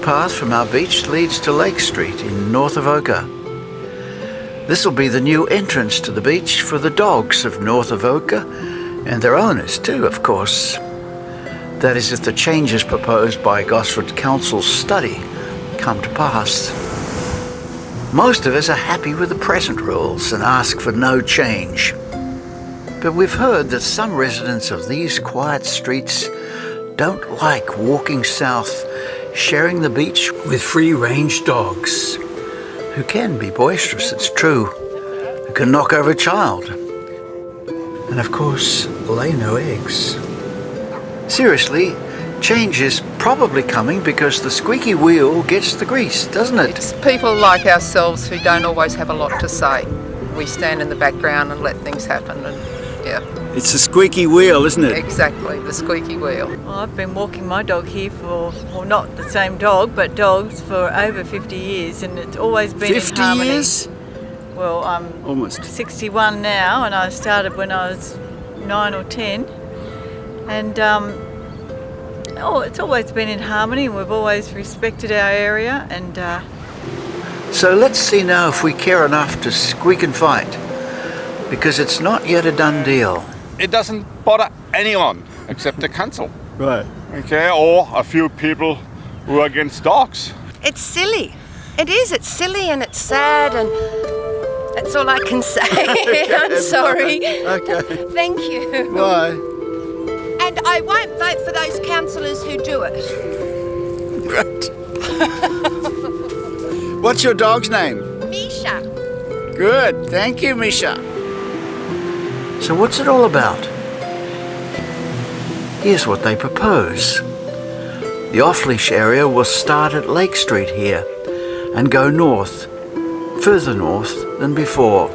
footpath from our beach leads to Lake Street in North Avoca. This will be the new entrance to the beach for the dogs of North Avoca and their owners too, of course. That is, if the changes proposed by Gosford Council's study come to pass. Most of us are happy with the present rules and ask for no change. But we've heard that some residents of these quiet streets don't like walking south, sharing the beach with free-range dogs, who can be boisterous, it's true, who can knock over a child, and of course lay no eggs. Seriously, change is probably coming because the squeaky wheel gets the grease, doesn't it? It's people like ourselves who don't always have a lot to say. We stand in the background and let things happen, and yeah. It's the squeaky wheel, isn't it? Exactly, the squeaky wheel. Well, I've been walking my dog here for, well, not the same dog, but dogs for over 50 years, and it's always been in harmony. 50 years? Well, I'm Almost 61 now, and I started when I was 9 or 10. And it's always been in harmony, and we've always respected our area. And So let's see now if we care enough to squeak and fight, because it's not yet a done deal. It doesn't bother anyone except the council. Right. Okay, or a few people who are against dogs. It's silly. It is. It's silly and it's sad, and that's all I can say. I'm sorry. Okay. Thank you. Bye. And I won't vote for those councillors who do it. Great. What's your dog's name? Misha. Good. Thank you, Misha. So what's it all about? Here's what they propose. The off-leash area will start at Lake Street here and go north, further north than before.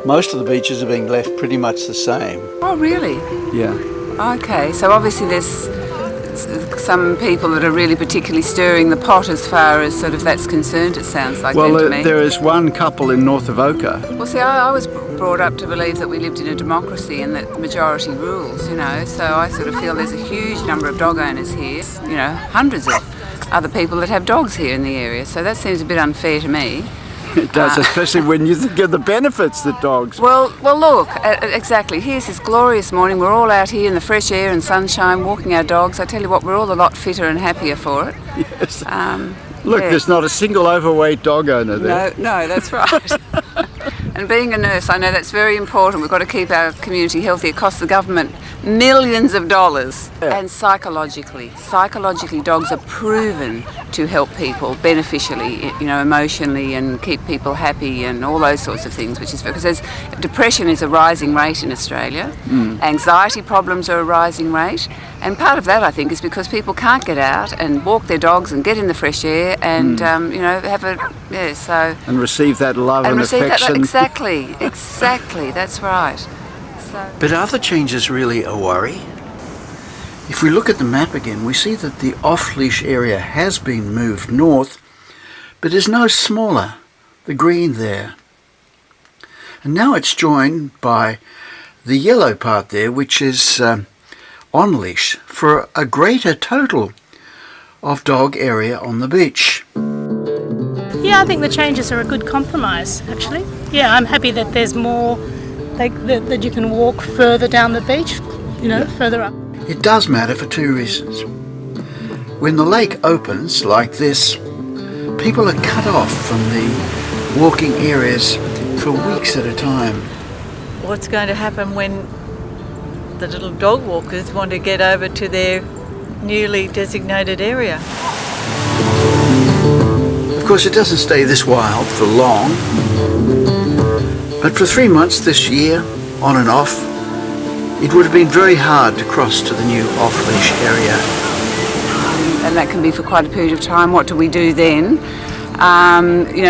Most of the beaches are being left pretty much the same. Oh, really? Yeah. Okay, so obviously there's some people that are really particularly stirring the pot as far as sort of that's concerned, it sounds like Well, to me. there is one couple in North Avoca. Well, see, I was brought up to believe that we lived in a democracy and that the majority rules, you know, so I sort of feel there's a huge number of dog owners here, you know, hundreds of other people that have dogs here in the area, so that seems a bit unfair to me. It does, especially when you think of the benefits that dogs... Well, look, exactly. Here's this glorious morning. We're all out here in the fresh air and sunshine, walking our dogs. I tell you what, we're all a lot fitter and happier for it. Yes. Look, there's not a single overweight dog owner there. No, that's right. And being a nurse, I know that's very important. We've got to keep our community healthy. It costs the government millions of dollars. Yeah. And psychologically, dogs are proven to help people beneficially, you know, emotionally, and keep people happy and all those sorts of things, which is because depression is a rising rate in Australia. Anxiety problems are a rising rate. And part of that, I think, is because people can't get out and walk their dogs and get in the fresh air and, you know, And receive that love and affection. Exactly, that's right. But are the changes really a worry? If we look at the map again, we see that the off-leash area has been moved north, but is no smaller, the green there. And now it's joined by the yellow part there, which is on leash, for a greater total of dog area on the beach. Yeah, I think the changes are a good compromise, actually. Yeah, I'm happy that there's more, that you can walk further down the beach, you know, further up. It does matter for two reasons. When the lake opens like this, people are cut off from the walking areas for weeks at a time. what's going to happen when the little dog walkers want to get over to their newly designated area? Of course, it doesn't stay this wild for long, but for 3 months this year, on and off, it would have been very hard to cross to the new off-leash area. And that can be for quite a period of time. What do we do then?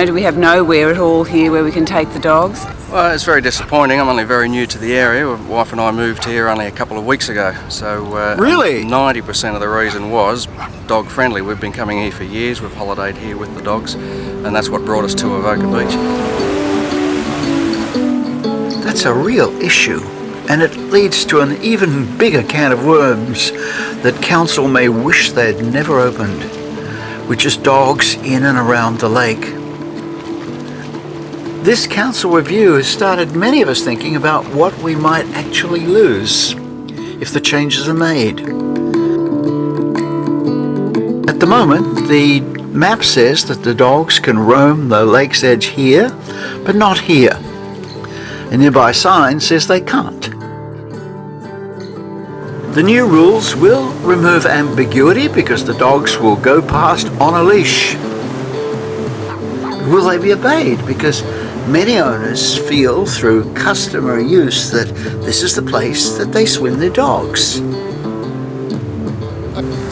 Do we have nowhere at all here where we can take the dogs? Well, it's very disappointing. I'm only very new to the area. My wife and I moved here only a couple of weeks ago. So Really? 90% of the reason was dog friendly. We've been coming here for years. We've holidayed here with the dogs, and that's what brought us to Avoca Beach. That's a real issue, and it leads to an even bigger can of worms that council may wish they'd never opened. which is dogs in and around the lake. This council review has started many of us thinking about what we might actually lose if the changes are made. At the moment, the map says that the dogs can roam the lake's edge here, but not here. A nearby sign says they can't. The new rules will remove ambiguity because the dogs will go past on a leash. Will they be obeyed? Because many owners feel through customary use that this is the place that they swim their dogs.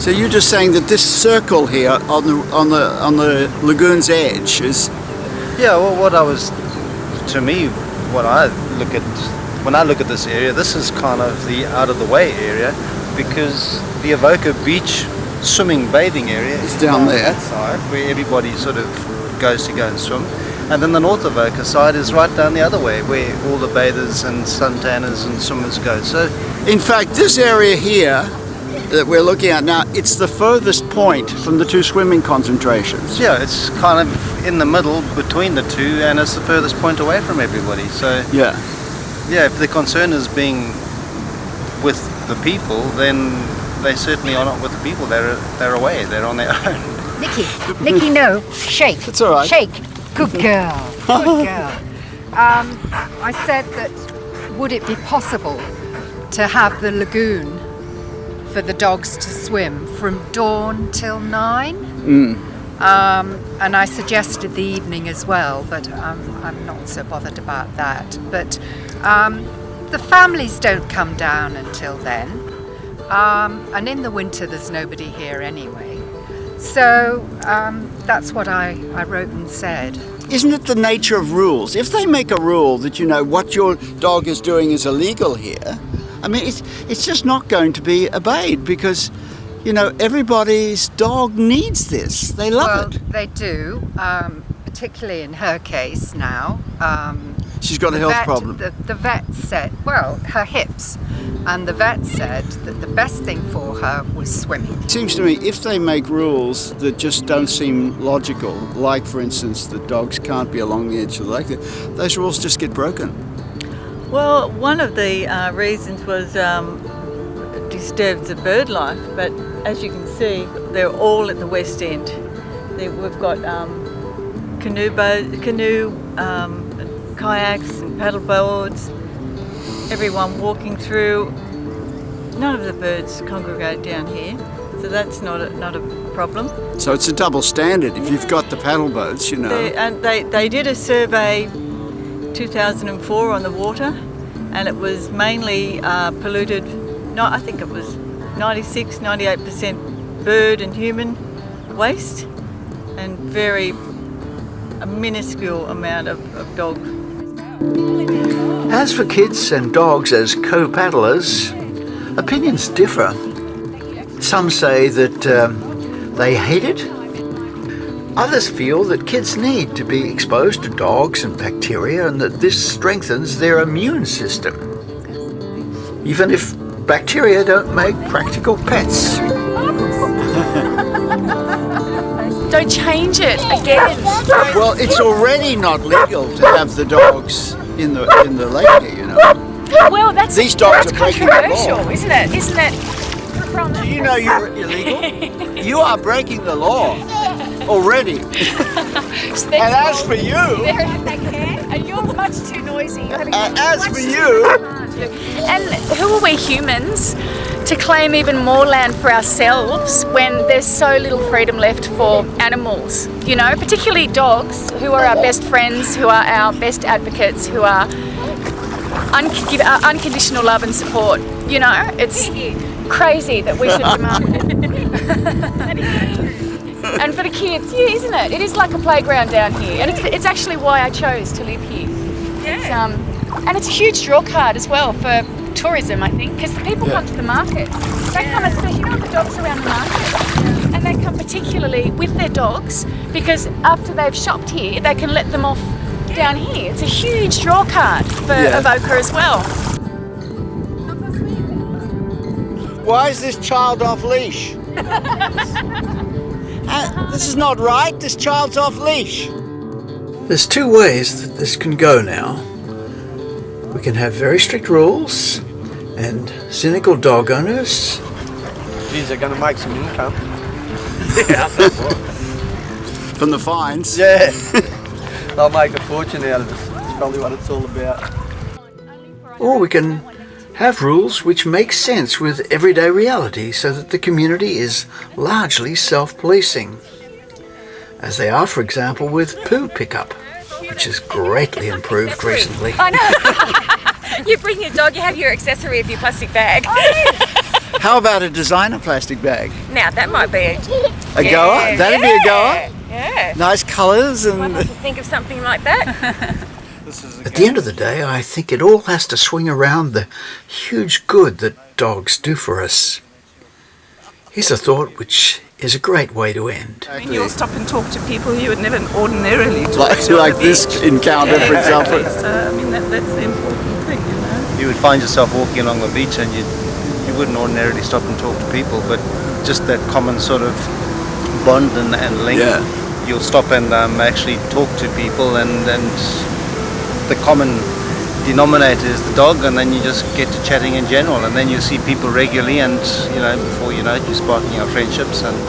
So you're just saying that this circle here on the lagoon's edge is... Yeah, well, when I look at this area, this is kind of the out of the way area, because the Avoca beach bathing area is down there, that side where everybody sort of goes to go and swim, and then the North Avoca side is right down the other way where all the bathers and suntanners and swimmers go. So in fact, this area here that we're looking at now, it's the furthest point from the two swimming concentrations. yeah, it's kind of in the middle between the two, and it's the furthest point away from everybody. So Yeah. yeah, if the concern is being with the people, then they certainly are not with the people. They're away. They're on their own. Nikki, no. Shake. It's all right. Shake. Good girl. Good girl. I said that would it be possible to have the lagoon for the dogs to swim from dawn till 9? And I suggested the evening as well, but I'm not so bothered about that. But the families don't come down until then. And in the winter there's nobody here anyway. So that's what I wrote and said. Isn't it the nature of rules? If they make a rule that, you know, what your dog is doing is illegal here, I mean, it's just not going to be obeyed because, you know, everybody's dog needs this. They love it. They do, particularly in her case now. She's got a health problem. The vet said, well, her hips, and the vet said that the best thing for her was swimming. It seems to me if they make rules that just don't seem logical, like, for instance, that dogs can't be along the edge of the lake, those rules just get broken. Well, one of the reasons was disturbs the bird life, but as you can see, they're all at the west end. We've got canoe, kayaks and paddle boards, everyone walking through. None of the birds congregate down here, so that's not a problem. So it's a double standard if you've got the paddle boats, you know. They did a survey 2004 on the water, and it was mainly polluted. I think it was 98% bird and human waste, and a minuscule amount of dog. As for kids and dogs as co-paddlers, opinions differ. Some say that they hate it. Others feel that kids need to be exposed to dogs and bacteria and that this strengthens their immune system, even if bacteria don't make practical pets. Don't change it again. Well, it's already not legal to have the dogs in the lake, you know. Well, These dogs that's are breaking the law. controversial, isn't it? Isn't it? Do you know you're illegal? You are breaking the law already. And as for you, and you're much too noisy. and as for you, and who are we humans to claim even more land for ourselves when there's so little freedom left for animals? You know, particularly dogs, who are our best friends, who are our best advocates, who are give unconditional love and support. You know, it's crazy that we should demand it. And for the kids, yeah, isn't it? It is like a playground down here, and it's actually why I chose to live here. Yeah. And it's a huge draw card as well for tourism, I think, because the people come to the markets. They come, especially with the dogs around the market, and they come particularly with their dogs because after they've shopped here, they can let them off down here. It's a huge draw card for Avoca as well. why is this child off leash? This is not right. This child's off leash. There's two ways that this can go now. We can have very strict rules and cynical dog owners. Geez, they're going to make some income. Yeah. From the fines. Yeah. They'll make a fortune out of this. That's probably what it's all about. Or we can have rules which make sense with everyday reality so that the community is largely self-policing, as they are, for example, with poo pickup, which has greatly improved recently. I know. You bring your dog, you have your accessory of your plastic bag. How about a designer plastic bag? Now that might be A goer? That'd be a goer? Yeah. Nice colours and... Why not think of something like that? At the end of the day, I think it all has to swing around the huge good that dogs do for us. Here's a thought which is a great way to end. I mean, you'll stop and talk to people you would never ordinarily talk to. Like this encounter, for example. I mean, that's the important thing, you know. You would find yourself walking along the beach and you wouldn't ordinarily stop and talk to people, but just that common sort of bond and link. Yeah. You'll stop and actually talk to people, and the common denominator is the dog, and then you just get to chatting in general, and then you see people regularly, and before you know it, you're sparking your friendships, and